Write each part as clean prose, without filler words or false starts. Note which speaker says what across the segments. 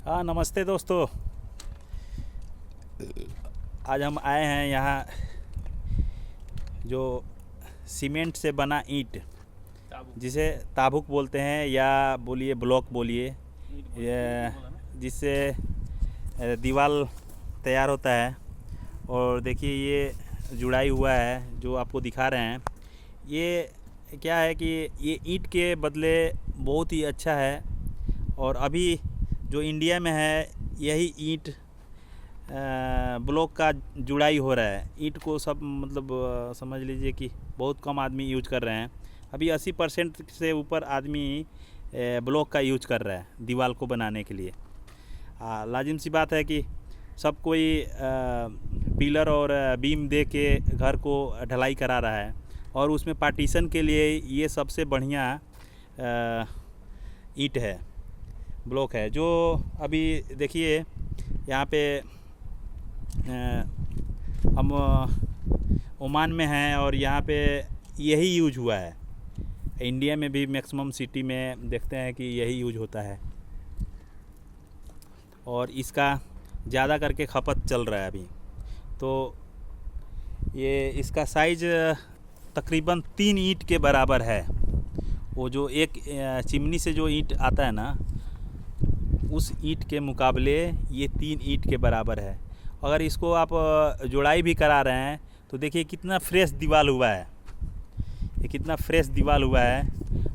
Speaker 1: हाँ, नमस्ते दोस्तों। आज हम आए हैं यहाँ जो सीमेंट से बना ईंट, जिसे ताबुक बोलते हैं या बोलिए ब्लॉक बोलिए, जिससे दीवार तैयार होता है। और देखिए ये जुड़ाई हुआ है जो आपको दिखा रहे हैं। ये क्या है कि ये ईंट के बदले बहुत ही अच्छा है। और अभी जो इंडिया में है यही ईंट ब्लॉक का जुड़ाई हो रहा है। ईंट को सब मतलब समझ लीजिए कि बहुत कम आदमी यूज कर रहे हैं। अभी 80% से ऊपर आदमी ब्लॉक का यूज कर रहा है दीवार को बनाने के लिए। लाजिम सी बात है कि सब कोई पिलर और बीम दे के घर को ढलाई करा रहा है, और उसमें पार्टीशन के लिए ये सबसे बढ़िया ईंट है, ब्लॉक है। जो अभी देखिए यहाँ पे हम ओमान में हैं और यहाँ पे यही यूज हुआ है। इंडिया में भी मैक्सिमम सिटी में देखते हैं कि यही यूज होता है, और इसका ज़्यादा करके खपत चल रहा है अभी। तो ये इसका साइज तकरीबन 3 ईंट के बराबर है। वो जो एक चिमनी से जो ईंट आता है ना, उस ईंट के मुकाबले ये 3 ईंट के बराबर है। अगर इसको आप जुड़ाई भी करा रहे हैं तो देखिए कितना फ्रेश दीवार हुआ है। ये कितना फ्रेश दीवार हुआ है,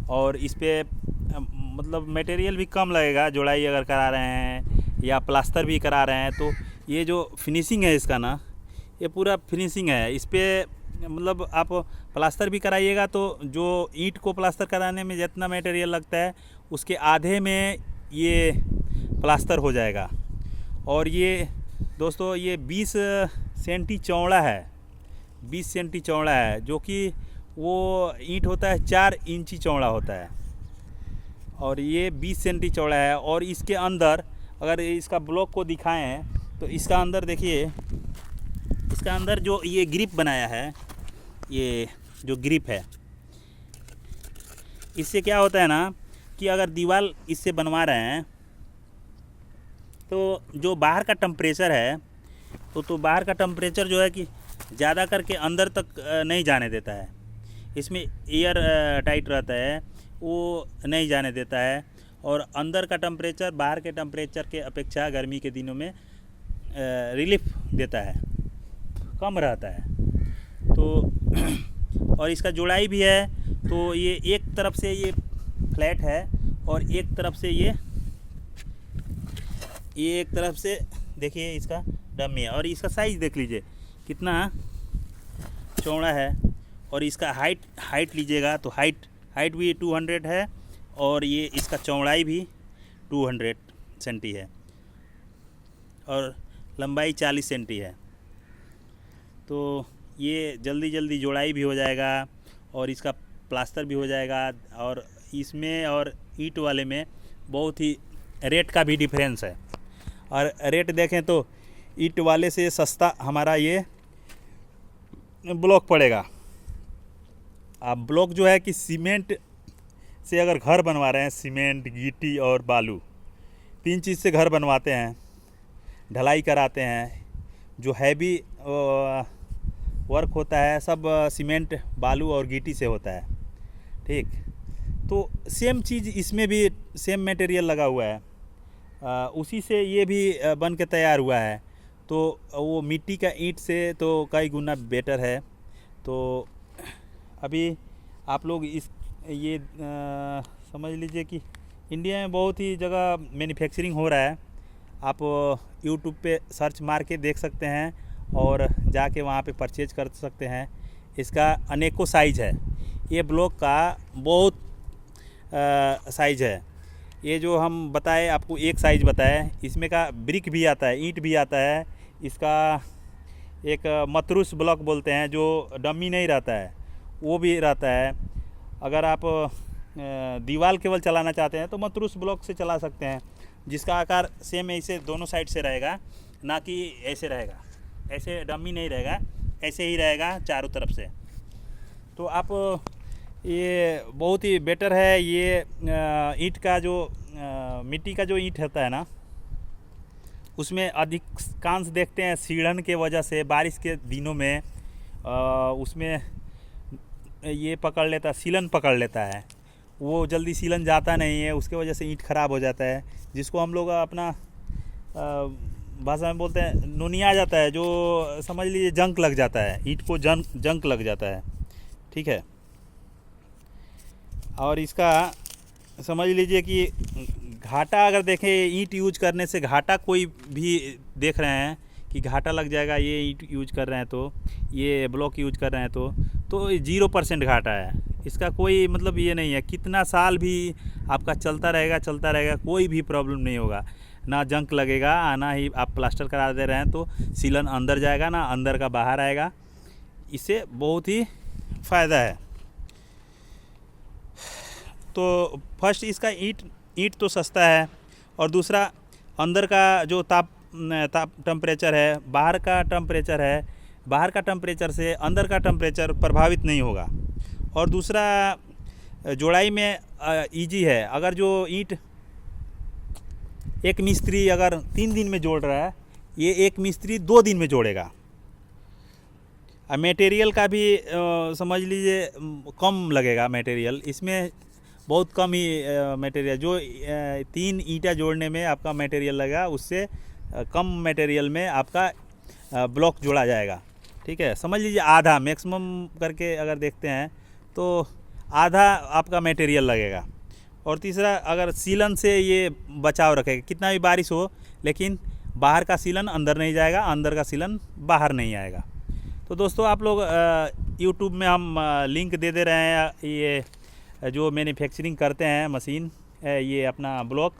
Speaker 1: और इस पे मतलब मटेरियल भी कम लगेगा। जुड़ाई अगर करा रहे हैं या प्लास्टर भी करा रहे हैं तो ये जो फिनिशिंग है इसका ना, ये पूरा फिनिशिंग है। इस पे मतलब आप प्लास्टर भी कराइएगा तो जो ईंट को प्लास्टर कराने में जितना मटेरियल लगता है उसके आधे में ये प्लास्टर हो जाएगा। और ये दोस्तों ये 20 सेंटी चौड़ा है, 20 सेंटी चौड़ा है, जो कि वो ईंट होता है 4 इंची चौड़ा होता है, और ये 20 सेंटी चौड़ा है। और इसके अंदर अगर इसका ब्लॉक को दिखाएं तो इसका अंदर देखिए, इसका अंदर जो ये ग्रिप बनाया है, ये जो ग्रिप है, इससे क्या होता है ना कि अगर दीवार इससे बनवा रहे हैं तो जो बाहर का टेम्परेचर है तो बाहर का टेम्परेचर जो है कि ज़्यादा करके अंदर तक नहीं जाने देता है। इसमें एयर टाइट रहता है, वो नहीं जाने देता है। और अंदर का टेम्परेचर बाहर के टेम्परेचर के अपेक्षा गर्मी के दिनों में रिलीफ देता है, कम रहता है। तो और इसका जुड़ाई भी है, तो ये एक तरफ से ये फ्लैट है और एक तरफ से ये एक तरफ से देखिए इसका डमी है। और इसका साइज़ देख लीजिए कितना चौड़ा है। और इसका हाइट लीजिएगा तो हाइट भी 200 है, और ये इसका चौड़ाई भी 200 सेंटी है, और लंबाई 40 सेंटी है। तो ये जल्दी जुड़ाई भी हो जाएगा और इसका प्लास्टर भी हो जाएगा। और इसमें और ईंट वाले में बहुत ही रेट का भी डिफरेंस है। और रेट देखें तो ईंट वाले से सस्ता हमारा ये ब्लॉक पड़ेगा। आप ब्लॉक जो है कि सीमेंट से अगर घर बनवा रहे हैं, सीमेंट, गिट्टी और बालू, 3 चीज़ से घर बनवाते हैं, ढलाई कराते हैं, जो हैवी वर्क होता है सब सीमेंट, बालू और गिट्टी से होता है। ठीक, तो सेम चीज़ इसमें भी सेम मटेरियल लगा हुआ है, उसी से ये भी बन के तैयार हुआ है। तो वो मिट्टी का ईंट से तो कई गुना बेटर है। तो अभी आप लोग ये समझ लीजिए कि इंडिया में बहुत ही जगह मैन्युफैक्चरिंग हो रहा है। आप यूट्यूब पे सर्च मार के देख सकते हैं और जाके वहाँ पे परचेज कर सकते हैं। इसका अनेकों साइज़ है। ये ब्लॉक का बहुत साइज़ है। ये जो हम बताए आपको एक साइज़ बताए, इसमें का ब्रिक भी आता है, ईंट भी आता है। इसका एक मतरूस ब्लॉक बोलते हैं, जो डमी नहीं रहता है, वो भी रहता है। अगर आप दीवार केवल चलाना चाहते हैं तो मतरूस ब्लॉक से चला सकते हैं, जिसका आकार सेम ऐसे दोनों साइड से रहेगा, ना कि ऐसे रहेगा, ऐसे डमी नहीं रहेगा, ऐसे ही रहेगा चारों तरफ से। तो आप ये बहुत ही बेटर है। ये ईंट का जो मिट्टी का जो ईंट होता है ना, उसमें अधिकांश देखते हैं सीढ़न के वजह से बारिश के दिनों में उसमें ये पकड़ लेता, सीलन पकड़ लेता है, वो जल्दी सीलन जाता नहीं है, उसके वजह से ईंट ख़राब हो जाता है, जिसको हम लोग अपना भाषा में बोलते हैं नुनिया जाता है, जो समझ लीजिए जंक लग जाता है, ईंट को जंक लग जाता है। ठीक है। और इसका समझ लीजिए कि घाटा अगर देखें, ईंट यूज करने से घाटा कोई भी देख रहे हैं कि घाटा लग जाएगा ये ईंट यूज कर रहे हैं, तो ये ब्लॉक यूज कर रहे हैं, तो 0% घाटा है। इसका कोई मतलब ये नहीं है, कितना साल भी आपका चलता रहेगा, कोई भी प्रॉब्लम नहीं होगा, ना जंक लगेगा, ना ही आप प्लास्टर करा दे रहे हैं तो सीलन अंदर जाएगा, ना अंदर का बाहर आएगा। इससे बहुत ही फ़ायदा है। तो फर्स्ट इसका ईंट तो सस्ता है, और दूसरा अंदर का जो ताप टेम्परेचर है, बाहर का टेम्परेचर से अंदर का टेम्परेचर प्रभावित नहीं होगा। और दूसरा जोड़ाई में इजी है। अगर जो ईंट एक मिस्त्री अगर 3 दिन में जोड़ रहा है, ये एक मिस्त्री 2 दिन में जोड़ेगा। मटेरियल का भी समझ लीजिए कम लगेगा मटेरियल, इसमें बहुत कम ही मटेरियल, जो 3 ईंटा जोड़ने में आपका मटेरियल लगेगा, उससे कम मटेरियल में आपका ब्लॉक जोड़ा जाएगा। ठीक है, समझ लीजिए आधा मैक्सिमम करके अगर देखते हैं तो आधा आपका मटेरियल लगेगा। और तीसरा, अगर सीलन से ये बचाव रखेगा, कितना भी बारिश हो लेकिन बाहर का सीलन अंदर नहीं जाएगा, अंदर का सीलन बाहर नहीं आएगा। तो दोस्तों आप लोग यूट्यूब में हम लिंक दे रहे हैं, ये जो मैन्युफैक्चरिंग करते हैं मशीन, ये अपना ब्लॉक,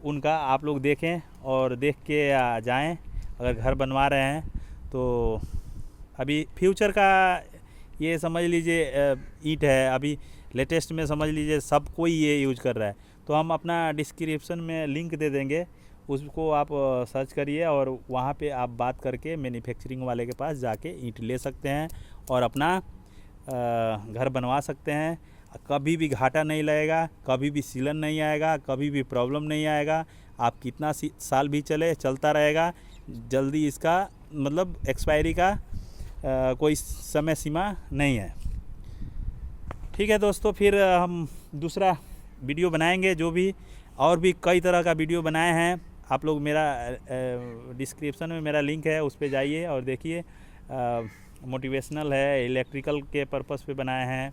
Speaker 1: उनका आप लोग देखें और देख के जाएं अगर घर बनवा रहे हैं तो। अभी फ्यूचर का ये समझ लीजिए ईंट है, अभी लेटेस्ट में समझ लीजिए सब कोई ये यूज कर रहा है। तो हम अपना डिस्क्रिप्शन में लिंक दे देंगे, उसको आप सर्च करिए और वहाँ पे आप बात करके मैन्युफैक्चरिंग वाले के पास जाके ईंट ले सकते हैं और अपना घर बनवा सकते हैं। कभी भी घाटा नहीं लगेगा, कभी भी सीलन नहीं आएगा, कभी भी प्रॉब्लम नहीं आएगा। आप कितना साल भी चलता रहेगा, जल्दी इसका मतलब एक्सपायरी का कोई समय सीमा नहीं है। ठीक है दोस्तों, फिर हम दूसरा वीडियो बनाएंगे, जो भी और भी कई तरह का वीडियो बनाए हैं आप लोग, मेरा डिस्क्रिप्शन में मेरा लिंक है, उस पर जाइए और देखिए। मोटिवेशनल है, इलेक्ट्रिकल के पर्पस पे बनाए हैं,